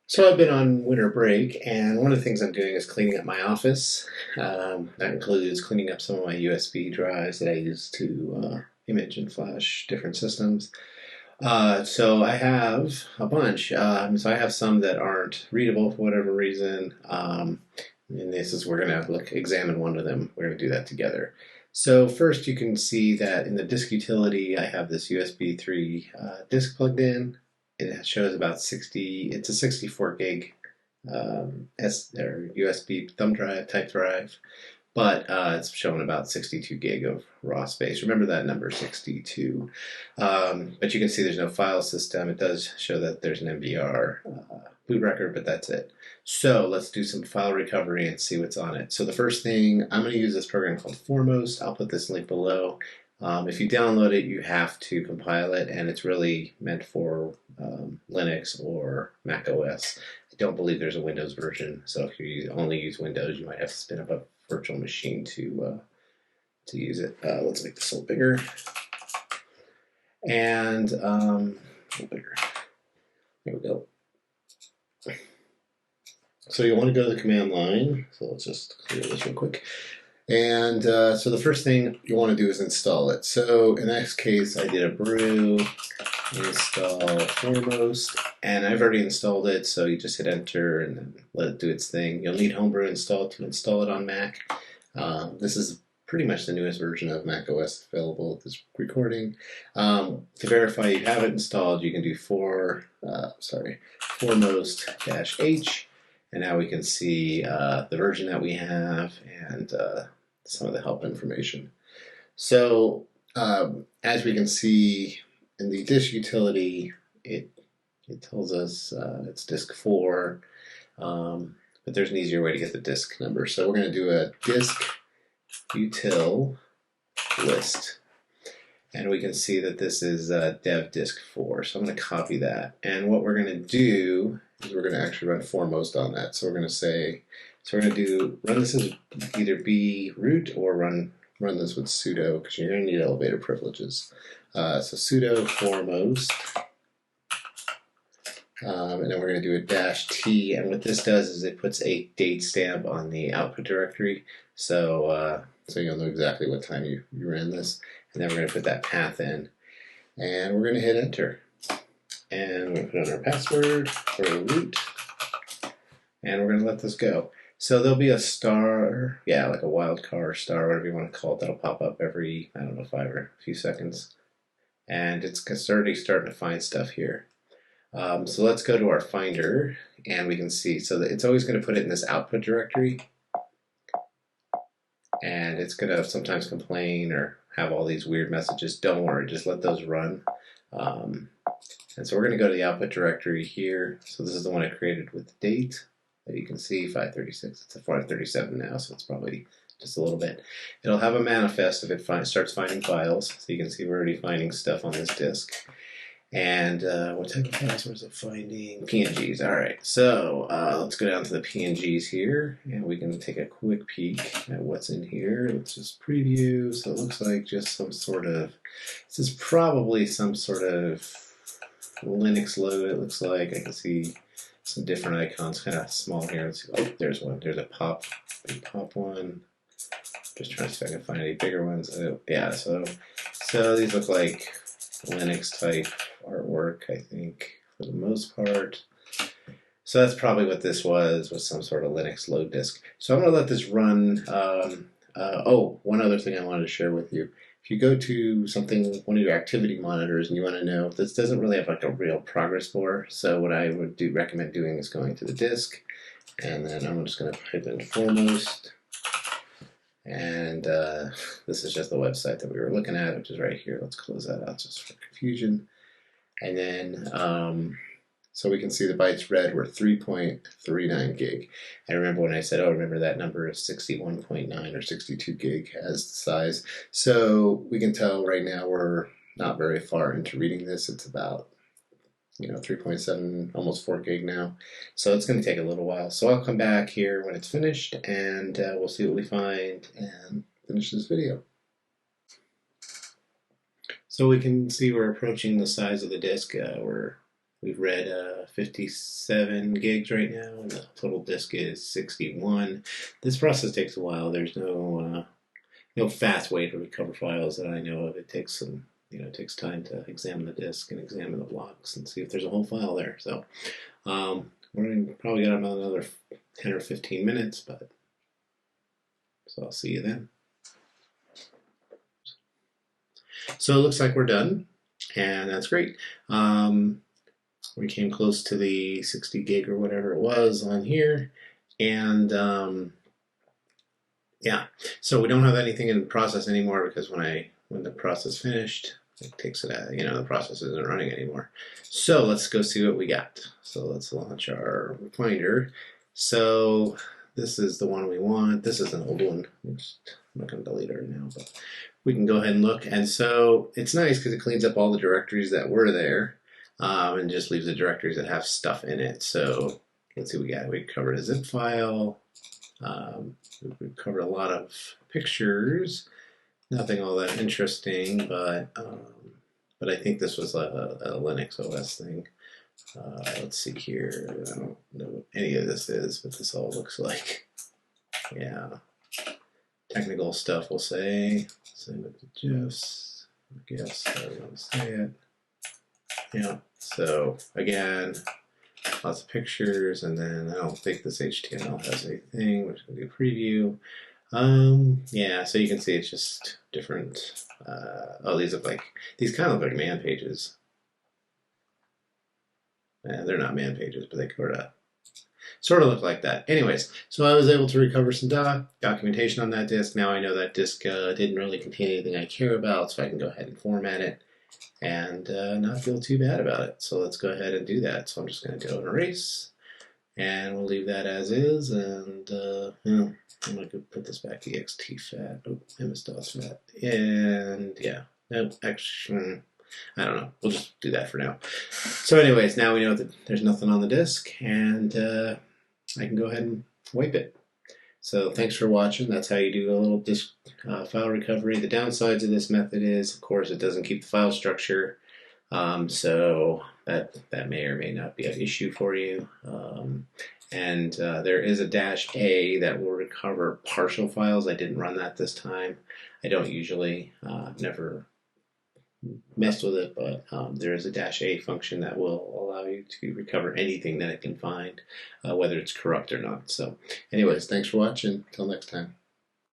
So I've been on winter break, and one of the things I'm doing is cleaning up my office. That includes cleaning up some of my USB drives that I use to image and flash different systems. So I have a bunch. So I have some that aren't readable for whatever reason. And this is we're gonna examine one of them. We're gonna do that together. So first, you can see that in the disk utility, I have this USB 3 disk plugged in. It shows about 60. It's a 64 gig S or USB thumb drive type drive, but it's showing about 62 gig of raw space. Remember that number, 62. But you can see there's no file system. It does show that there's an MBR boot record, but that's it. So let's do some file recovery and see what's on it. So the first thing, I'm going to use this program called Foremost. I'll put this link below. If you download it, you have to compile it, and it's really meant for Linux or Mac OS. I don't believe there's a Windows version, so if you only use Windows, you might have to spin up a virtual machine to use it. Let's make this a little bigger and a little bigger. There we go. So you want to go to the command line. So let's just clear this real quick. And so the first thing you want to do is install it. So in this case, I did a brew install Foremost, and I've already installed it. So you just hit enter and then let it do its thing. You'll need Homebrew installed to install it on Mac. This is pretty much the newest version of Mac OS available at this recording. To verify you have it installed, you can do Foremost-H, and now we can see the version that we have and some of the help information. So as we can see in the disk utility, it tells us it's disk 4, but there's an easier way to get the disk number. So we're going to do a disk util list, and we can see that this is dev disk 4. So I'm going to copy that, and what we're going to do is we're going to actually run Foremost on that. So we're going to say, so we're going to run this as either b root or run this with sudo, because you're going to need elevator privileges. So sudo foremost, and then we're going to do a -t, and what this does is it puts a date stamp on the output directory, so you'll know exactly what time you ran this, and then we're going to put that path in, and we're going to hit enter, and we're going to put in our password for root, and we're going to let this go. So there'll be a star, like a wildcard star, whatever you want to call it, that'll pop up every, I don't know, 5 or a few seconds. And it's already starting to find stuff here. So let's go to our Finder, and we can see, so that it's always going to put it in this output directory. And it's going to sometimes complain or have all these weird messages. Don't worry, just let those run. And so we're going to go to the output directory here. So this is the one I created with the date. You can see 536, it's a 537 now, so it's probably just a little bit. It'll have a manifest if it starts finding files, so you can see we're already finding stuff on this disk. And what type of files was it finding? PNGs. All right, so let's go down to the PNGs here, and we can take a quick peek at what's in here. Let's just preview. So it looks like just some sort of, this is probably some sort of Linux load, it looks like. I can see some different icons, kind of small here. Let's see. Oh, there's one. There's a pop one. Just trying to see if I can find any bigger ones. Yeah, so these look like Linux type artwork, I think, for the most part. So that's probably what this was some sort of Linux load disk. So I'm going to let this run. One other thing I wanted to share with you. If you go to one of your activity monitors and you want to know, this doesn't really have like a real progress bar. So what I would recommend doing is going to the disk, and then I'm just going to type in Foremost. And this is just the website that we were looking at, which is right here. Let's close that out just for confusion. And then, so we can see the bytes read were 3.39 gig. I remember when I said, remember that number of 61.9 or 62 gig as the size. So we can tell right now we're not very far into reading this. It's about 3.7, almost 4 gig now. So it's going to take a little while. So I'll come back here when it's finished, and we'll see what we find and finish this video. So we can see we're approaching the size of the disk. We're We've read 57 gigs right now, and the total disk is 61. This process takes a while. There's no fast way to recover files that I know of. It takes some, it takes time to examine the disk and examine the blocks and see if there's a whole file there. So we're probably got about another 10 or 15 minutes, but so I'll see you then. So it looks like we're done, and that's great. We came close to the 60 gig or whatever it was on here, and yeah, so we don't have anything in process anymore because when the process finished, it takes it out, the process isn't running anymore. So let's go see what we got. So let's launch our Finder. So this is the one we want. This is an old one. I'm not going to delete it right now, but we can go ahead and look. And so it's nice because it cleans up all the directories that were there and just leaves the directories that have stuff in it. So let's see what we got. We covered a zip file. We've covered a lot of pictures. Nothing all that interesting, but I think this was a Linux OS thing. Let's see here. I don't know what any of this is, but this all looks like, yeah, technical stuff, we'll say. Same with the GIFs. GIFs, I don't want to say it. Yeah, so again, lots of pictures, and then I don't think this HTML has anything. We're just going to do preview. Yeah, so you can see it's just different. Oh, these kind of look like man pages. They're not man pages, but they sort of look like that. Anyways, so I was able to recover some documentation on that disk. Now I know that disk didn't really contain anything I care about, so I can go ahead and format it and not feel too bad about it. So let's go ahead and do that. So I'm just going to go and erase, and we'll leave that as is, and I'm going to put this back ext fat, MS-DOS fat, and yeah, no, actually, I don't know, we'll just do that for now. So anyways, now we know that there's nothing on the disk, and I can go ahead and wipe it. So thanks for watching. That's how you do a little disk file recovery. The downsides of this method is, of course, it doesn't keep the file structure, so that may or may not be an issue for you. And there is a -A that will recover partial files. I didn't run that this time. I don't usually, never messed with it, but there is a -A function that will allow you to recover anything that it can find, whether it's corrupt or not. So anyways, thanks for watching. Until next time.